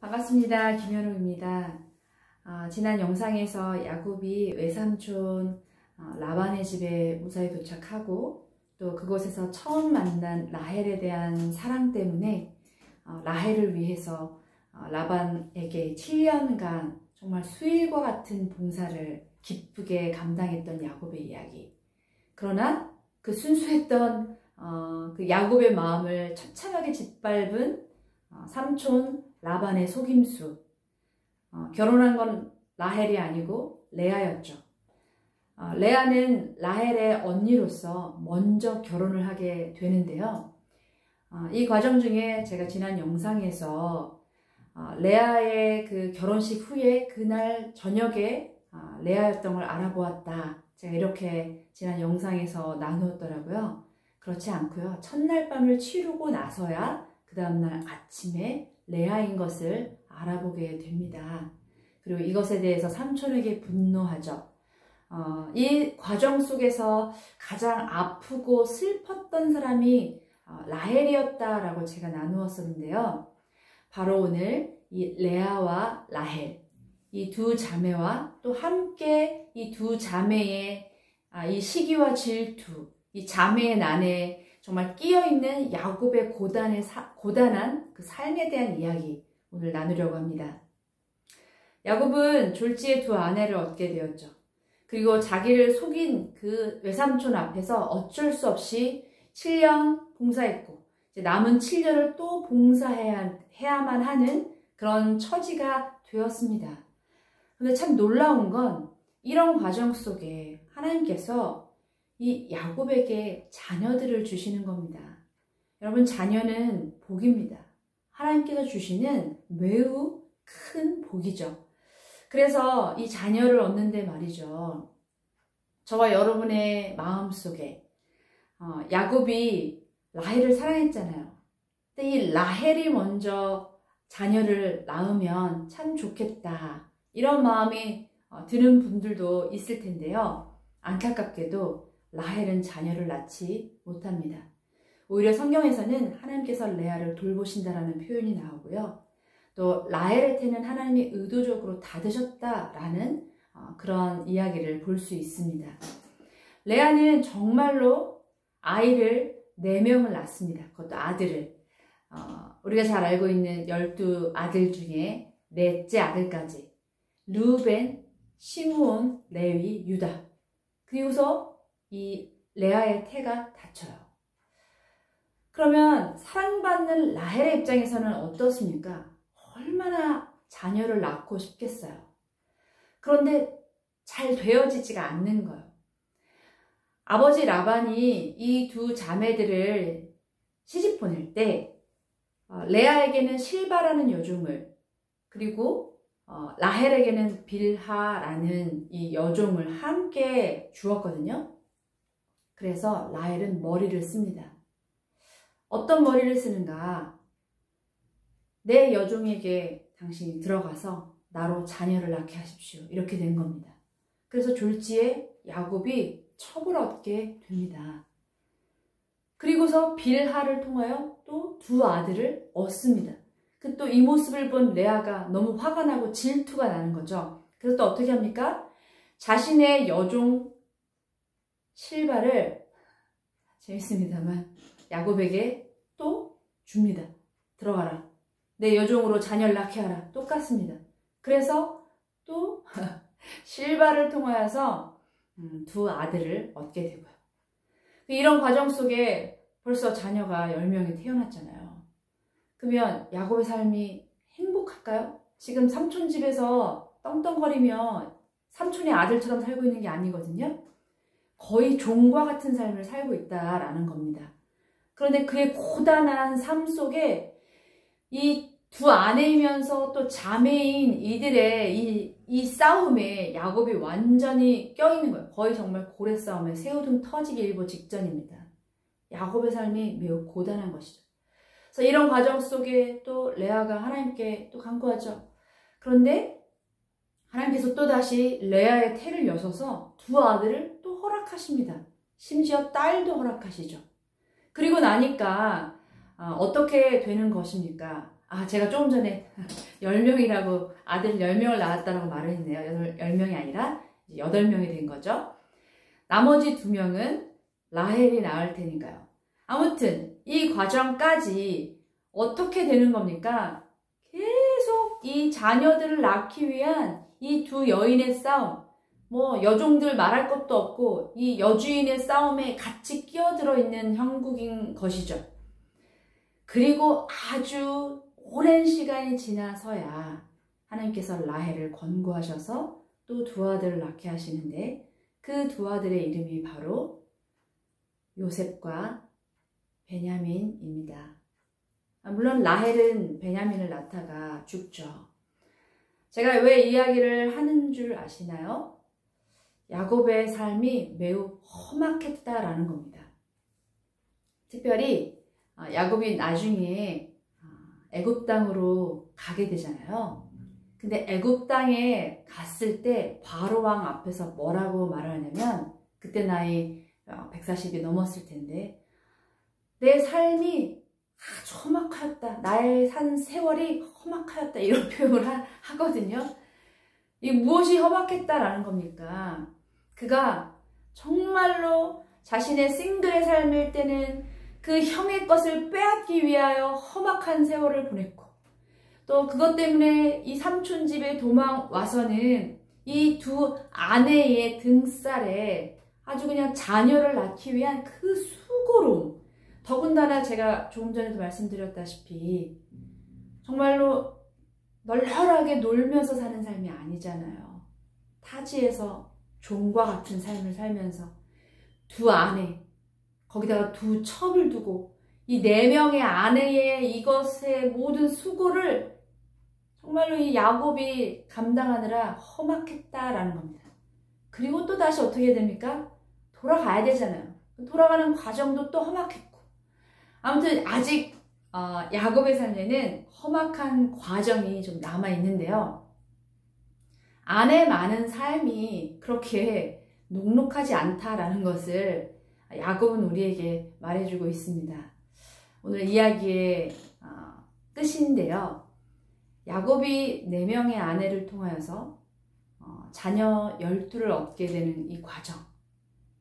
반갑습니다. 김현웅입니다. 지난 영상에서 야곱이 외삼촌 라반의 집에 무사히 도착하고 또 그곳에서 처음 만난 라헬에 대한 사랑 때문에 라헬을 위해서 라반에게 7년간 정말 수일과 같은 봉사를 기쁘게 감당했던 야곱의 이야기. 그러나 그 순수했던 그 야곱의 마음을 처참하게 짓밟은 삼촌 라반의 속임수. 결혼한 건 라헬이 아니고 레아였죠. 레아는 라헬의 언니로서 먼저 결혼을 하게 되는데요. 이 과정 중에 제가 지난 영상에서 레아의 그 결혼식 후에 그날 저녁에 레아였던 걸 알아보았다. 제가 이렇게 지난 영상에서 나누었더라고요. 그렇지 않고요. 첫날 밤을 치르고 나서야 그 다음날 아침에 레아인 것을 알아보게 됩니다. 그리고 이것에 대해서 삼촌에게 분노하죠. 이 과정 속에서 가장 아프고 슬펐던 사람이 라헬이었다라고 제가 나누었었는데요. 바로 오늘 이 레아와 라헬, 이 두 자매와 또 함께 이 두 자매의 이 시기와 질투, 이 자매의 난에 정말 끼어있는 야곱의 고단한 그 삶에 대한 이야기 오늘 나누려고 합니다. 야곱은 졸지에 두 아내를 얻게 되었죠. 그리고 자기를 속인 그 외삼촌 앞에서 어쩔 수 없이 7년 봉사했고 이제 남은 7년을 또 봉사해야만 하는 그런 처지가 되었습니다. 근데 참 놀라운 건 이런 과정 속에 하나님께서 이 야곱에게 자녀들을 주시는 겁니다. 여러분, 자녀는 복입니다. 하나님께서 주시는 매우 큰 복이죠. 그래서 이 자녀를 얻는데 말이죠. 저와 여러분의 마음속에 야곱이 라헬을 사랑했잖아요. 근데 이 라헬이 먼저 자녀를 낳으면 참 좋겠다. 이런 마음이 드는 분들도 있을 텐데요. 안타깝게도 라헬은 자녀를 낳지 못합니다. 오히려 성경에서는 하나님께서 레아를 돌보신다라는 표현이 나오고요. 또 라헬한테는 하나님이 의도적으로 닫으셨다라는 그런 이야기를 볼 수 있습니다. 레아는 정말로 아이를 4명을 낳습니다. 그것도 아들을. 우리가 잘 알고 있는 12아들 중에 넷째 아들까지. 르우벤, 시므온, 레위, 유다. 그리고서 이 레아의 태가 닫혀요. 그러면 사랑받는 라헬의 입장에서는 어떻습니까? 얼마나 자녀를 낳고 싶겠어요. 그런데 잘 되어지지가 않는 거예요. 아버지 라반이 이 두 자매들을 시집 보낼 때 레아에게는 실바라는 여종을 그리고 라헬에게는 빌하라는 이 여종을 함께 주었거든요. 그래서 라헬은 머리를 씁니다. 어떤 머리를 쓰는가? 내 여종에게 당신이 들어가서 나로 자녀를 낳게 하십시오. 이렇게 된 겁니다. 그래서 졸지에 야곱이 첩을 얻게 됩니다. 그리고서 빌하를 통하여 또 두 아들을 얻습니다. 그 또 이 모습을 본 레아가 너무 화가 나고 질투가 나는 거죠. 그래서 또 어떻게 합니까? 자신의 여종 실바를 재밌습니다만 야곱에게 또 줍니다. 들어가라. 내 여종으로 자녀를 낳게 하라. 똑같습니다. 그래서 또 실바를 통하여서 두 아들을 얻게 되고요. 이런 과정 속에 벌써 자녀가 10명이 태어났잖아요. 그러면 야곱의 삶이 행복할까요? 지금 삼촌 집에서 떵떵거리며 삼촌의 아들처럼 살고 있는 게 아니거든요. 거의 종과 같은 삶을 살고 있다라는 겁니다. 그런데 그의 고단한 삶 속에 이 두 아내이면서 또 자매인 이들의 이 싸움에 야곱이 완전히 껴있는 거예요. 거의 정말 고래 싸움에 새우등 터지기 일보 직전입니다. 야곱의 삶이 매우 고단한 것이죠. 그래서 이런 과정 속에 또 레아가 하나님께 또 간구하죠. 그런데 하나님께서 또다시 레아의 태를 여셔서 두 아들을 또 허락하십니다. 심지어 딸도 허락하시죠. 그리고 나니까 어떻게 되는 것입니까? 제가 조금 전에 10명이라고 아들 10명을 낳았다고 말을 했네요. 10명이 아니라 8명이 된 거죠. 나머지 2명은 라헬이 낳을 테니까요. 아무튼 이 과정까지 어떻게 되는 겁니까? 계속 이 자녀들을 낳기 위한 이 두 여인의 싸움, 뭐 여종들 말할 것도 없고 이 여주인의 싸움에 같이 끼어들어 있는 형국인 것이죠. 그리고 아주 오랜 시간이 지나서야 하나님께서 라헬을 권고하셔서 또 두 아들을 낳게 하시는데 그 두 아들의 이름이 바로 요셉과 베냐민입니다. 물론 라헬은 베냐민을 낳다가 죽죠. 제가 왜 이야기를 하는 줄 아시나요? 야곱의 삶이 매우 험악했다라는 겁니다. 특별히 야곱이 나중에 애굽 땅으로 가게 되잖아요. 근데 애굽 땅에 갔을 때 바로 왕 앞에서 뭐라고 말을 하냐면, 그때 나이 140이 넘었을 텐데, 내 삶이 아주 험악하였다. 나의 산 세월이 험악하였다. 이런 표현을 하거든요. 이 무엇이 험악했다라는 겁니까? 그가 정말로 자신의 싱글의 삶일 때는 그 형의 것을 빼앗기 위하여 험악한 세월을 보냈고, 또 그것 때문에 이 삼촌 집에 도망 와서는 이 두 아내의 등살에 아주 그냥 자녀를 낳기 위한 그 수고로움, 더군다나 제가 조금 전에도 말씀드렸다시피 정말로 널널하게 놀면서 사는 삶이 아니잖아요. 타지에서 종과 같은 삶을 살면서 두 아내, 거기다가 두 첩을 두고 이 4명의 아내의 이것의 모든 수고를 정말로 이 야곱이 감당하느라 험악했다라는 겁니다. 그리고 또 다시 어떻게 됩니까? 돌아가야 되잖아요. 돌아가는 과정도 또 험악했고, 아무튼 아직 야곱의 삶에는 험악한 과정이 좀 남아있는데요. 아내 많은 삶이 그렇게 녹록하지 않다라는 것을 야곱은 우리에게 말해주고 있습니다. 오늘 이야기의 끝인데요. 야곱이 4명의 아내를 통하여서 자녀 12를 얻게 되는 이 과정,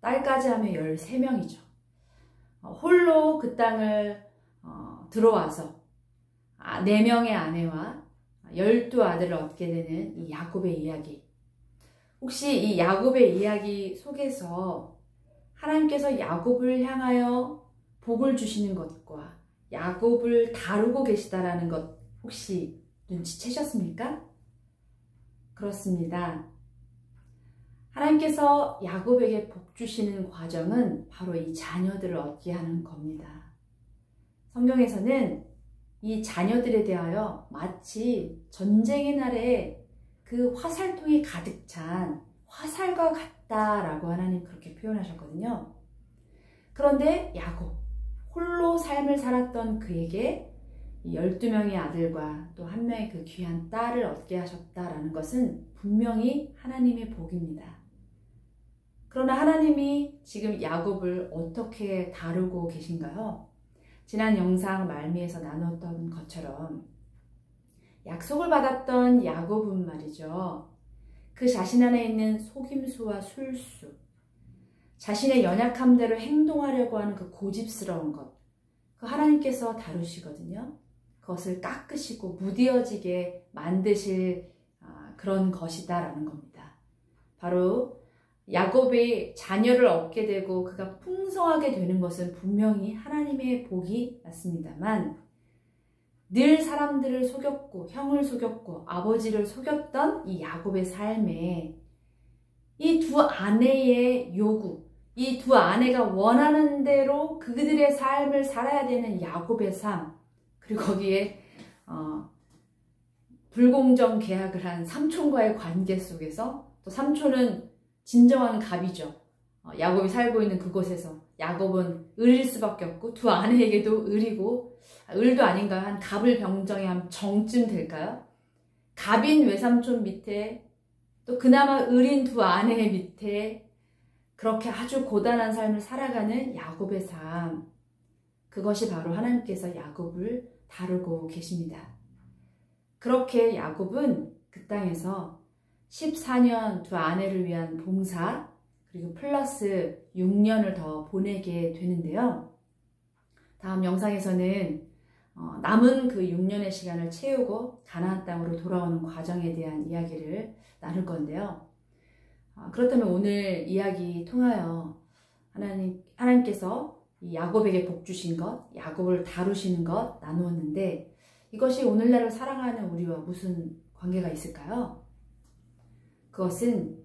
딸까지 하면 13명이죠. 홀로 그 땅을 들어와서 4명의 아내와 12아들을 얻게 되는 이 야곱의 이야기. 혹시 이 야곱의 이야기 속에서 하나님께서 야곱을 향하여 복을 주시는 것과 야곱을 다루고 계시다라는 것 혹시 눈치채셨습니까? 그렇습니다. 하나님께서 야곱에게 복 주시는 과정은 바로 이 자녀들을 얻게 하는 겁니다. 성경에서는 이 자녀들에 대하여 마치 전쟁의 날에 그 화살통이 가득 찬 화살과 같다라고 하나님 그렇게 표현하셨거든요. 그런데 야곱, 홀로 삶을 살았던 그에게 12명의 아들과 또 1명의 그 귀한 딸을 얻게 하셨다라는 것은 분명히 하나님의 복입니다. 그러나 하나님이 지금 야곱을 어떻게 다루고 계신가요? 지난 영상 말미에서 나눴던 것처럼 약속을 받았던 야곱은 말이죠. 그 자신 안에 있는 속임수와 술수, 자신의 연약함대로 행동하려고 하는 그 고집스러운 것, 그 하나님께서 다루시거든요. 그것을 깎으시고 무뎌지게 만드실 그런 것이다라는 겁니다. 바로 야곱이 자녀를 얻게 되고 그가 풍성하게 되는 것은 분명히 하나님의 복이 맞습니다만, 늘 사람들을 속였고 형을 속였고 아버지를 속였던 이 야곱의 삶에 이 두 아내의 요구, 이 두 아내가 원하는 대로 그들의 삶을 살아야 되는 야곱의 삶, 그리고 거기에 불공정 계약을 한 삼촌과의 관계 속에서, 또 삼촌은 진정한 갑이죠. 야곱이 살고 있는 그곳에서 야곱은 을일 수밖에 없고 두 아내에게도 을이고, 을도 아닌가요? 한 갑을 병정에 한 정쯤 될까요? 갑인 외삼촌 밑에 또 그나마 을인 두 아내의 밑에 그렇게 아주 고단한 삶을 살아가는 야곱의 삶, 그것이 바로 하나님께서 야곱을 다루고 계십니다. 그렇게 야곱은 그 땅에서 14년 두 아내를 위한 봉사, 그리고 플러스 6년을 더 보내게 되는데요. 다음 영상에서는 남은 그 6년의 시간을 채우고 가나안 땅으로 돌아오는 과정에 대한 이야기를 나눌 건데요. 그렇다면 오늘 이야기 통하여 하나님께서 이 야곱에게 복 주신 것, 야곱을 다루시는 것 나누었는데, 이것이 오늘날을 살아가는 우리와 무슨 관계가 있을까요? 그것은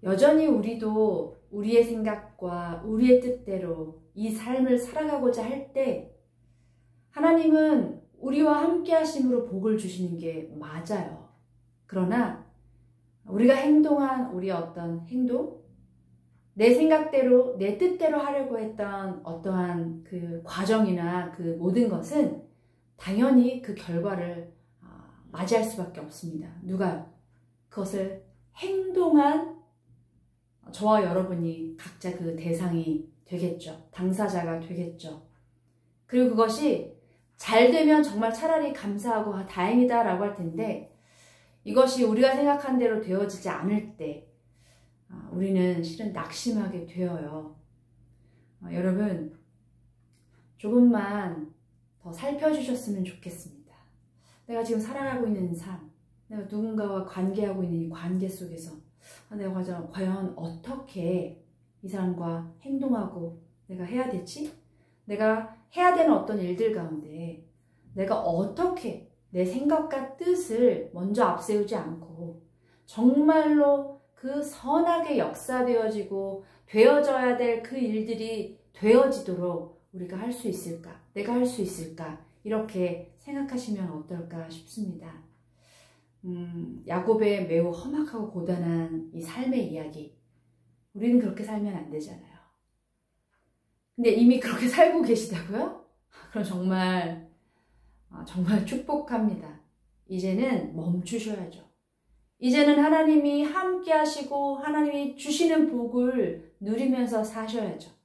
여전히 우리도 우리의 생각과 우리의 뜻대로 이 삶을 살아가고자 할 때 하나님은 우리와 함께 하심으로 복을 주시는 게 맞아요. 그러나 우리가 행동한 우리의 어떤 행동, 내 생각대로 내 뜻대로 하려고 했던 어떠한 그 과정이나 그 모든 것은 당연히 그 결과를 맞이할 수밖에 없습니다. 누가요? 그것을 행동한 저와 여러분이 각자 그 대상이 되겠죠. 당사자가 되겠죠. 그리고 그것이 잘 되면 정말 차라리 감사하고 다행이다 라고 할 텐데, 이것이 우리가 생각한 대로 되어지지 않을 때 우리는 실은 낙심하게 되어요. 여러분, 조금만 더 살펴주셨으면 좋겠습니다. 내가 지금 살아가고 있는 삶, 내가 누군가와 관계하고 있는 이 관계 속에서 내가 과연 어떻게 이 사람과 행동하고 내가 해야 되지? 내가 해야 되는 어떤 일들 가운데 내가 어떻게 내 생각과 뜻을 먼저 앞세우지 않고 정말로 그 선하게 역사되어지고 되어져야 될 그 일들이 되어지도록 우리가 할 수 있을까? 내가 할 수 있을까? 이렇게 생각하시면 어떨까 싶습니다. 야곱의 매우 험악하고 고단한 이 삶의 이야기, 우리는 그렇게 살면 안 되잖아요. 근데 이미 그렇게 살고 계시다고요? 그럼 정말 축복합니다. 이제는 멈추셔야죠. 이제는 하나님이 함께 하시고 하나님이 주시는 복을 누리면서 사셔야죠.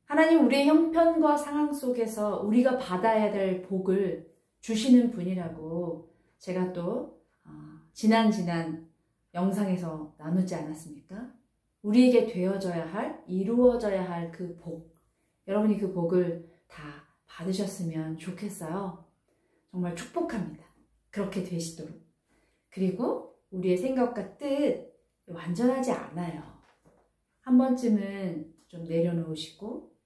하나님, 우리의 형편과 상황 속에서 우리가 받아야 될 복을 주시는 분이라고 제가 또 지난 영상에서 나누지 않았습니까? 우리에게 되어져야 할, 이루어져야 할 그 복, 여러분이 그 복을 다 받으셨으면 좋겠어요. 정말 축복합니다. 그렇게 되시도록. 그리고 우리의 생각과 뜻 완전하지 않아요. 한 번쯤은 좀 내려놓으시고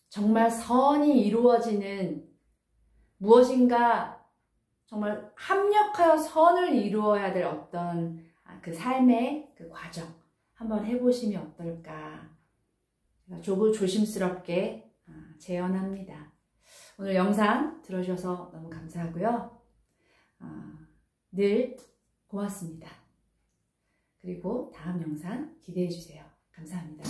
정말 선이 이루어지는 무엇인가 정말 합력하여 선을 이루어야 될 어떤 그 삶의 그 과정 한번 해보시면 어떨까. 조심스럽게 제언합니다. 오늘 영상 들어주셔서 너무 감사하고요. 늘 고맙습니다. 그리고 다음 영상 기대해 주세요. 감사합니다.